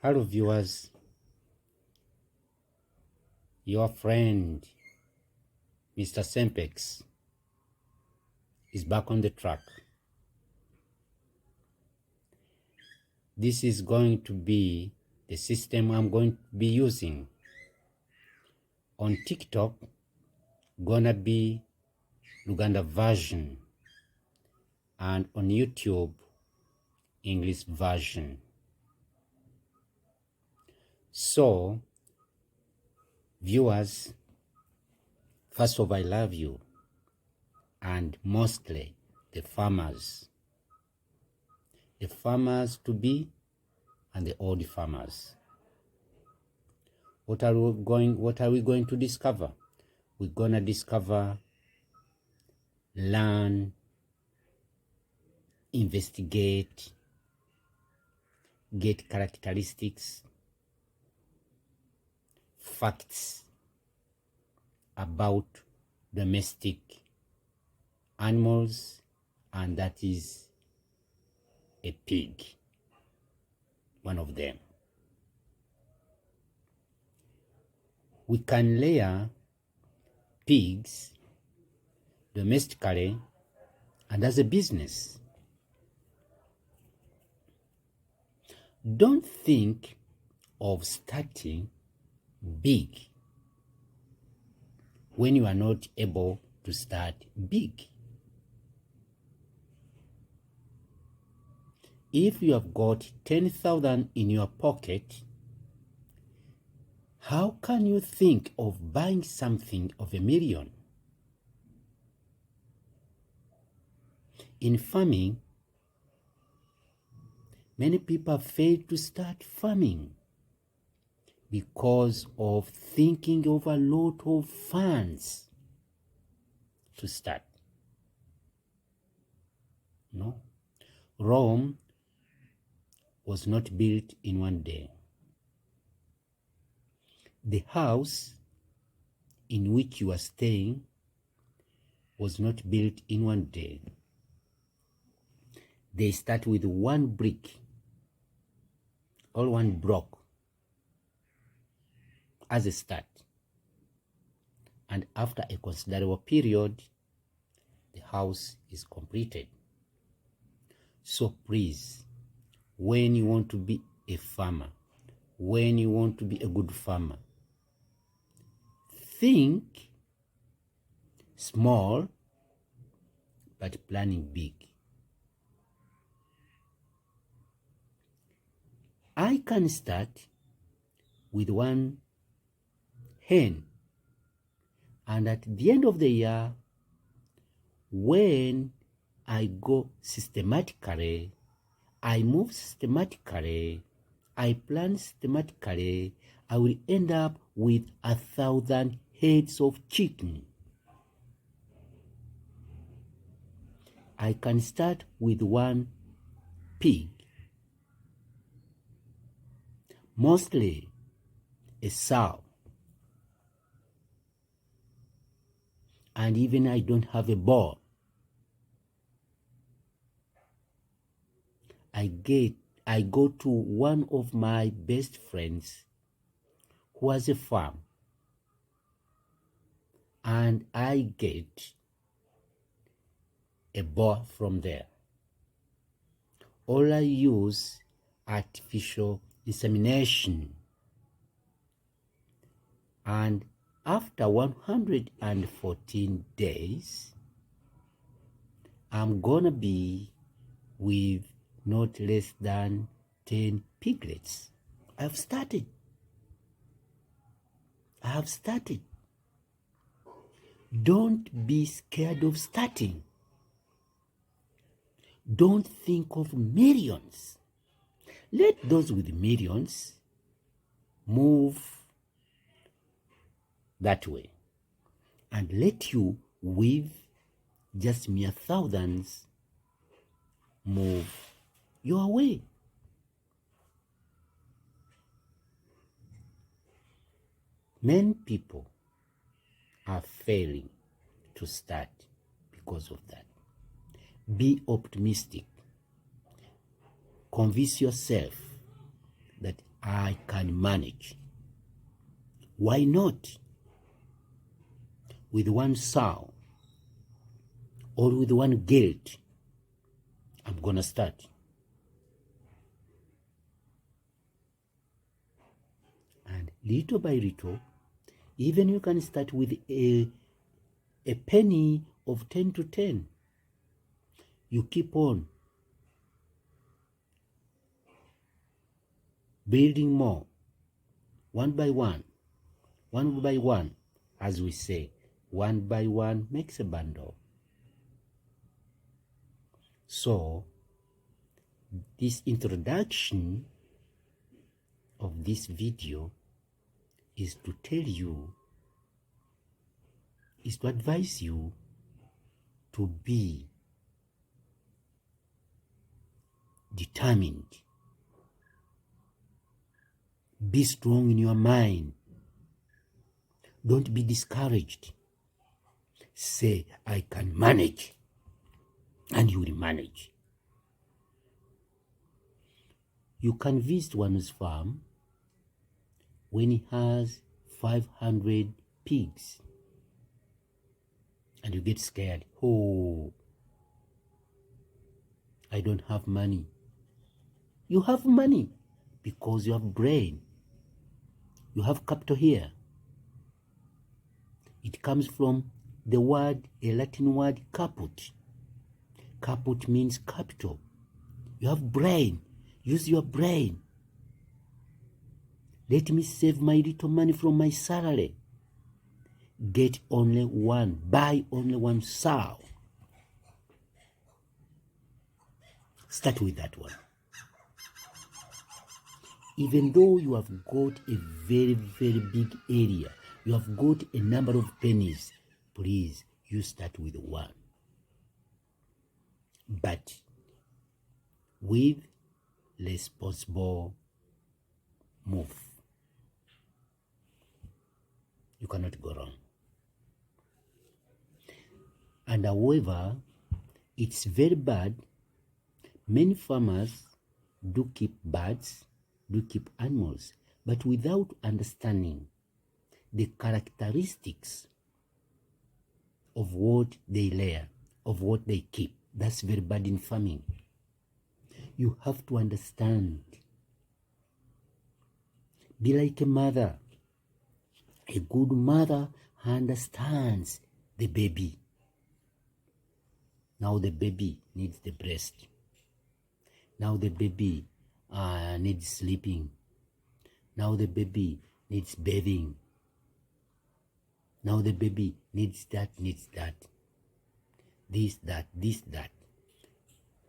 Hello viewers, your friend Mr. Sempex is back on the track. This is going to be the system I'm going to be using. On TikTok, gonna be Luganda version, and on YouTube, English version. So, viewers, first of all, I love you, and mostly the farmers to be and the old farmers. What are we going to discover? We're gonna discover, learn, investigate, get characteristics, facts about domestic animals, and that is a pig, one of them. We can rear pigs domestically and as a business. Don't think of starting big when you are not able to start big. If you have got 10,000 in your pocket, how can you think of buying something of 1 million? In farming, many people fail to start farming because of thinking of a lot of funds to start. No. Rome was not built in one day. The house in which you are staying was not built in one day. They start with one brick or one block as a start. And after a considerable period, the house is completed. So please, when you want to be a farmer, when you want to be a good farmer, think small but planning big. I can start with one hen, and at the end of the year, when I go systematically, I move systematically, I plan systematically, I will end up with 1,000 heads of chicken. I can start with one pig, mostly a sow, and even I don't have a bull. I go to one of my best friends who has a farm, and I get a bull from there. All I use artificial insemination, and after 114 days, I'm gonna be with not less than 10 piglets. I have started. Don't be scared of starting. Don't think of millions. Let those with millions move that way, and let you with just mere thousands move your way. Many people are failing to start because of that. Be optimistic. Convince yourself that I can manage. Why not? With one sow or with one guilt, I'm gonna start. And little by little, even you can start with a penny of 10 to 10. You keep on building more, one by one, as we say, one by one makes a bundle. So, this introduction of this video is to tell you, is to advise you to be determined. Be strong in your mind. Don't be discouraged. Say, I can manage, and you will manage. You can visit one's farm when he has 500 pigs, and you get scared. Oh, I don't have money. You have money because you have brain. You have capital here. It comes from the word, a Latin word, caput. Caput means capital. You have brain. Use your brain. Let me save my little money from my salary. Get only one. Buy only one sow. Start with that one. Even though you have got a very, very big area, you have got a number of pennies, please, you start with one. But with responsible move, you cannot go wrong. And however, it's very bad. Many farmers do keep birds, do keep animals, but without understanding the characteristics of what they rear, of what they keep. That's very bad in farming. You have to understand. Be like a mother. A good mother understands the baby. Now the baby needs the breast. Now the baby needs sleeping. Now the baby needs bathing. Now the baby needs that. This, that.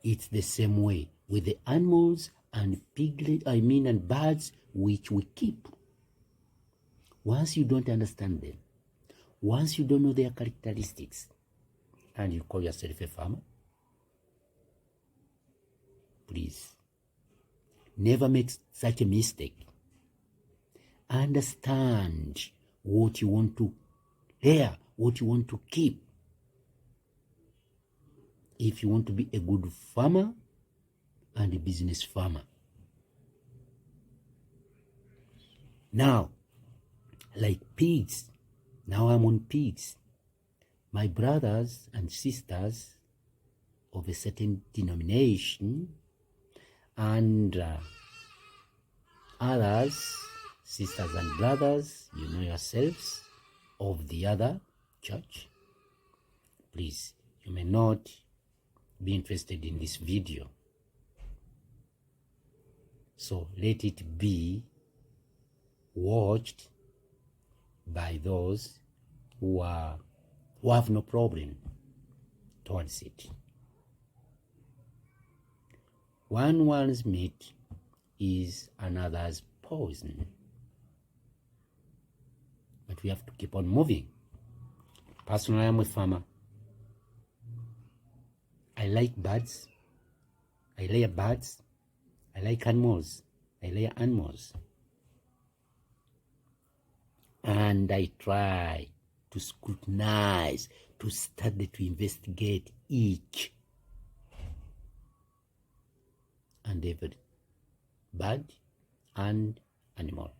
It's the same way with the animals and and birds which we keep. Once you don't understand them, once you don't know their characteristics, and you call yourself a farmer, please, never make such a mistake. Understand what you want to rear, what you want to keep. If you want to be a good farmer and a business farmer. Now, like pigs, now I'm on pigs. My brothers and sisters of a certain denomination and others, sisters and brothers, you know yourselves, of the other church, please, you may not be interested in this video. So let it be watched by those who have no problem towards it. One's meat is another's poison. But we have to keep on moving. Personally, I'm a farmer. I like birds. I rear birds. I like animals. I rear animals. And I try to scrutinize, to study, to investigate each and every bird and animal.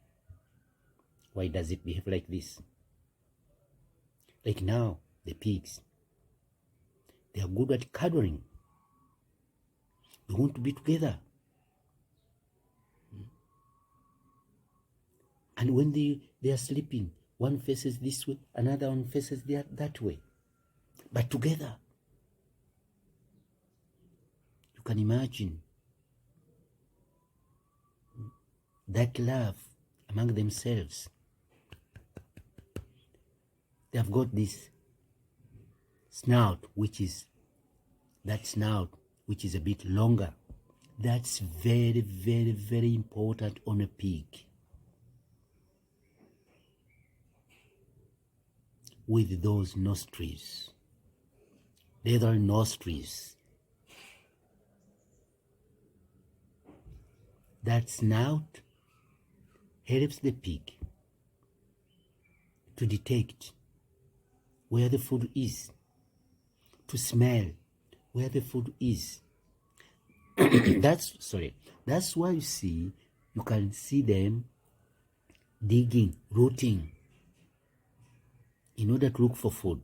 Why does it behave like this? Like now, the pigs, they are good at cuddling. They want to be together. And when they are sleeping, one faces this way, another one faces that way. But together, you can imagine that love among themselves. They have got this snout, which is a bit longer. That's very, very, very important on a pig. With those nostrils, little nostrils, that snout helps the pig to detect where the food is, to smell where the food is. That's why you can see them digging, rooting, in order to look for food.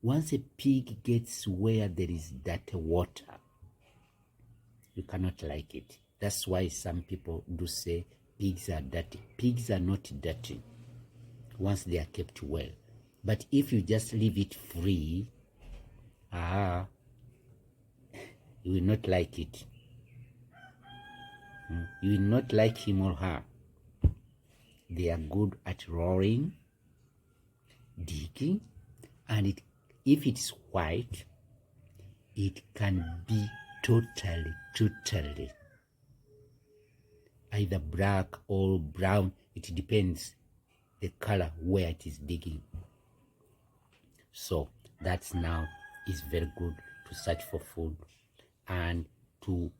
Once a pig gets where there is dirty water, you cannot like it. That's why some people do say pigs are dirty. Pigs are not dirty once they are kept well. But if you just leave it free, you will not like it. You will not like him or her. They are good at roaring, digging, and if it's white, it can be totally either black or brown. It depends the color where it is digging. So that now is very good to search for food and to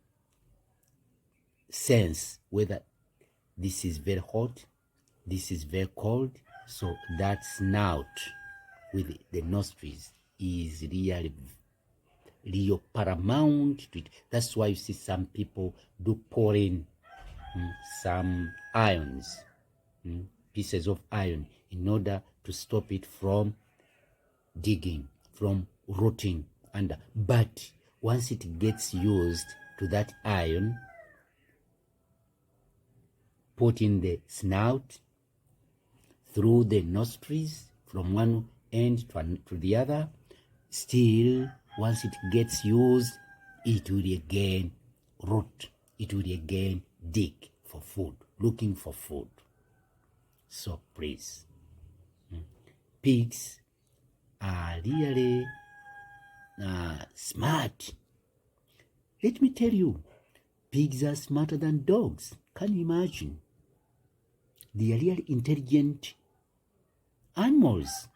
sense whether this is very hot, this is very cold. So that snout with the nostrils is really paramount to it. That's why you see some people do pour in some irons, pieces of iron, in order to stop it from digging, from rotting under. But once it gets used to that iron, put in the snout through the nostrils from one end to the other, still once it gets used, it will again root, it will again dig for food, looking for food. So please, pigs are really smart. Let me tell you, pigs are smarter than dogs. Can you imagine? They are really intelligent animals.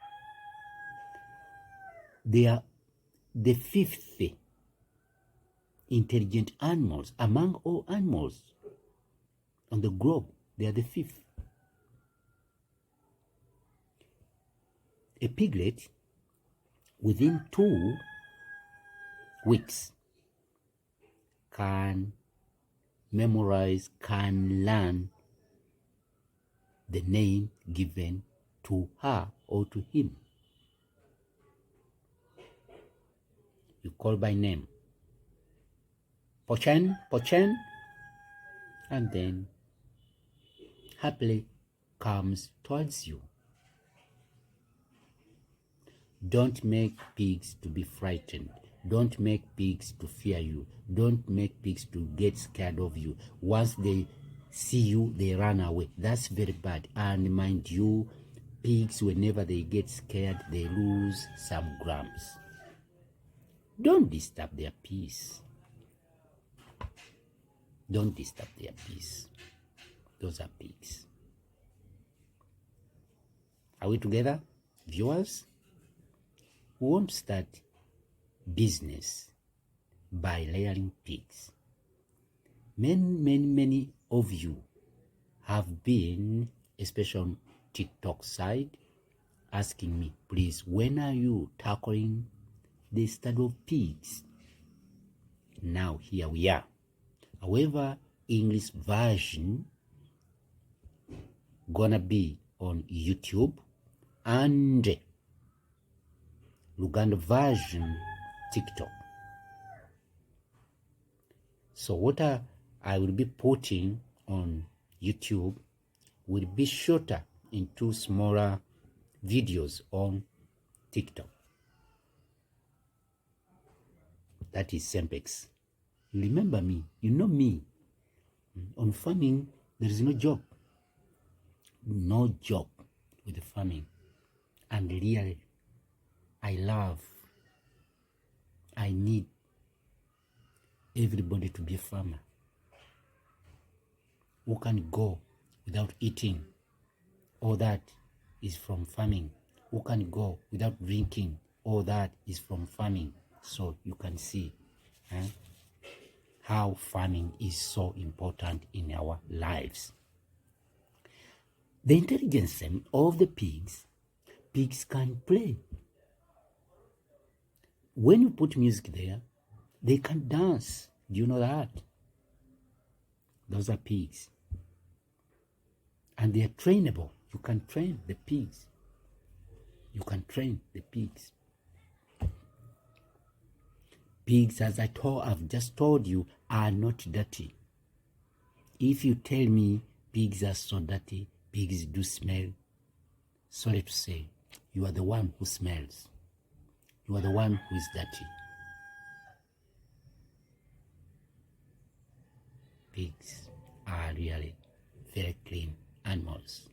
They are the fifth intelligent animals among all animals on the globe. They are the fifth. A piglet, within 2 weeks, can memorize, can learn the name given to her or to him. You call by name, Pochen, Pochen, and then happily comes towards you. Don't make pigs to be frightened. Don't make pigs to fear you. Don't make pigs to get scared of you. Once they see you, they run away. That's very bad. And mind you, pigs, whenever they get scared, they lose some grams. Don't disturb their peace. Don't disturb their peace. Those are pigs. Are we together, viewers? We want to start business by layering pigs. Many of you have been, especially on TikTok side, asking me, please, when are you tackling the study of pigs? Now here we are. However, English version gonna be on YouTube and Luganda version TikTok. So what I will be putting on YouTube will be shorter into smaller videos on TikTok. That is Sempex. You remember me, you know me. On farming, there is no job. No job with the farming. And really, I need everybody to be a farmer. Who can go without eating? All that is from farming. Who can go without drinking? All that is from farming. So you can see how farming is so important in our lives. The intelligence of the pigs can play. When you put music there, they can dance. Do you know that? Those are pigs. And they are trainable. You can train the pigs. You can train the pigs. Pigs, as I've just told you, are not dirty. If you tell me pigs are so dirty, pigs do smell, sorry to say, you are the one who smells. You are the one who is dirty. Pigs are really very clean animals.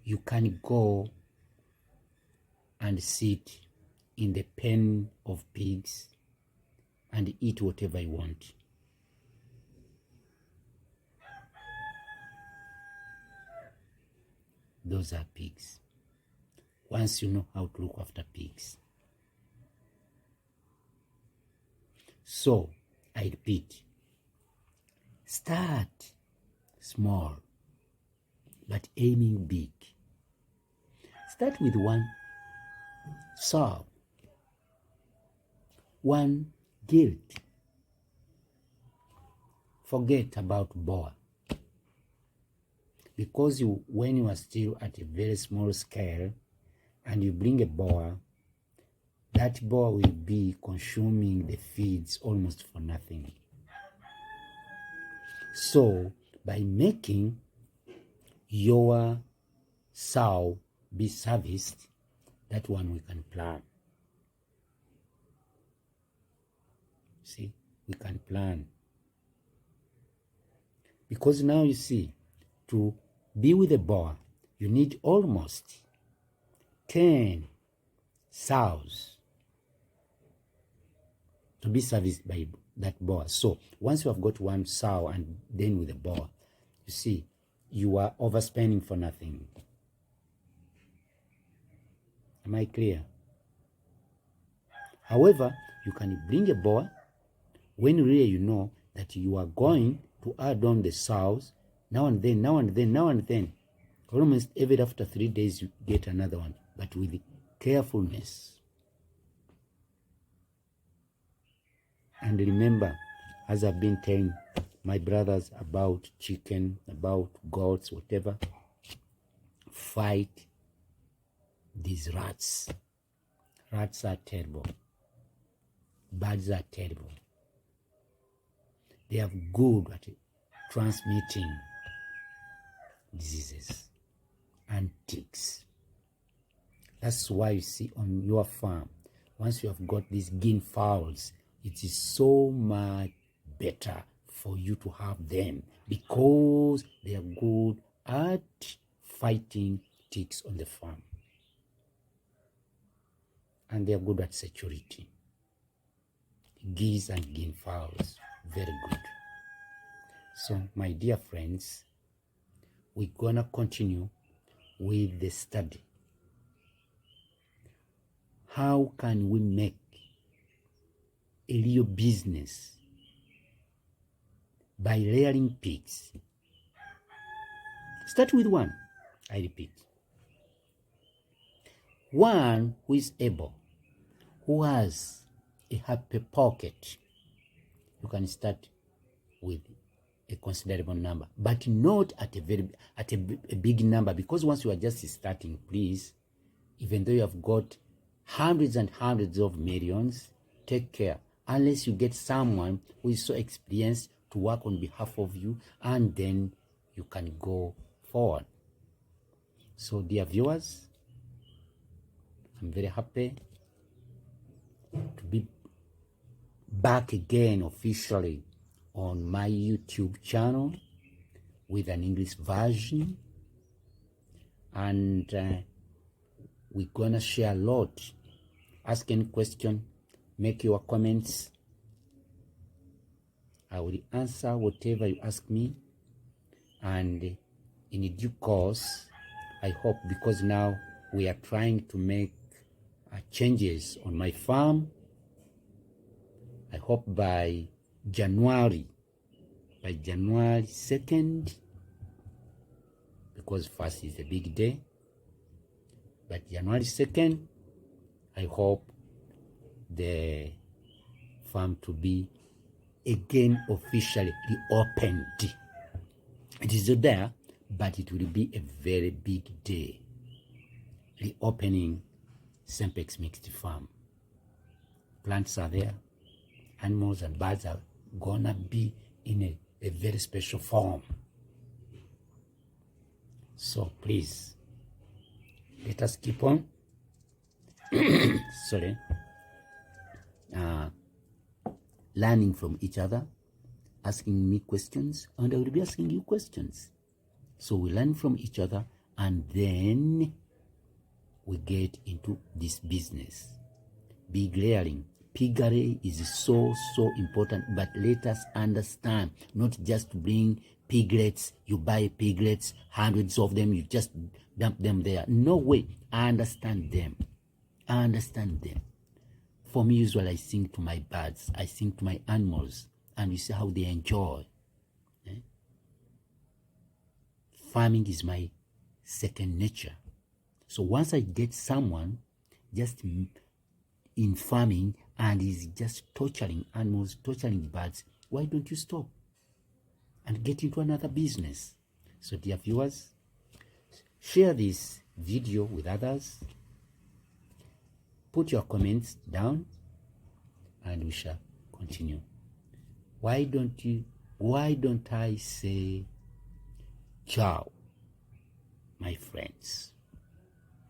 You can go and sit in the pen of pigs and eat whatever you want. Those are pigs. Once you know how to look after pigs. So, I repeat, start small, but aiming big. Start with one sow, one gilt. Forget about boa. Because when you are still at a very small scale and you bring a boa, that boa will be consuming the feeds almost for nothing. So, by making your sow be serviced, that one we can plan. See, we can plan. Because now you see, to be with a boa, you need almost 10 sows to be serviced by that boa. So once you have got one sow and then with a boa, you see, you are overspending for nothing. Am I clear? However, you can bring a boa when really you know that you are going to add on the sows now and then. Almost every after 3 days you get another one, but with carefulness. And remember, as I've been telling my brothers about chicken, about goats, whatever, fight these rats. Rats are terrible. Birds are terrible. They are good at transmitting diseases and ticks. That's why you see on your farm, once you have got these guinea fowls, it is so much better for you to have them because they are good at fighting ticks on the farm. And they are good at security. Geese and guinea fowls, very good. So, my dear friends, we're gonna continue with the study. How can we make a real business by rearing pigs? Start with one, I repeat. One who is able, who has a happy pocket. You can start with a considerable number, but not at a big number, because once you are just starting, please, even though you have got hundreds and hundreds of millions, take care. Unless you get someone who is so experienced to work on behalf of you, and then you can go forward. So, dear viewers, I'm very happy to be back again officially on my YouTube channel with an English version, and we're gonna share a lot. Ask any question, make your comments. I will answer whatever you ask me, and in due course, I hope, because now we are trying to make changes on my farm, I hope by January 2nd, because first is a big day, but January 2nd, I hope the farm to be again officially reopened. It is there, but it will be a very big day, reopening Sempex Mixed Farm. Plants are there, animals and birds are gonna be in a very special form. So please, let us keep on learning from each other, asking me questions, and I will be asking you questions. So we learn from each other, and then we get into this business. Big layering. Piggery is so important, but let us understand, not just bring piglets, you buy piglets, hundreds of them, you just dump them there. No way. I understand them. For me, usually I sing to my birds, I sing to my animals, and you see how they enjoy. Farming is my second nature. So once I get someone just in farming and is just torturing animals, torturing birds, why don't you stop and get into another business? So dear viewers, share this video with others, put your comments down, and we shall continue. Why don't I say ciao, my friends?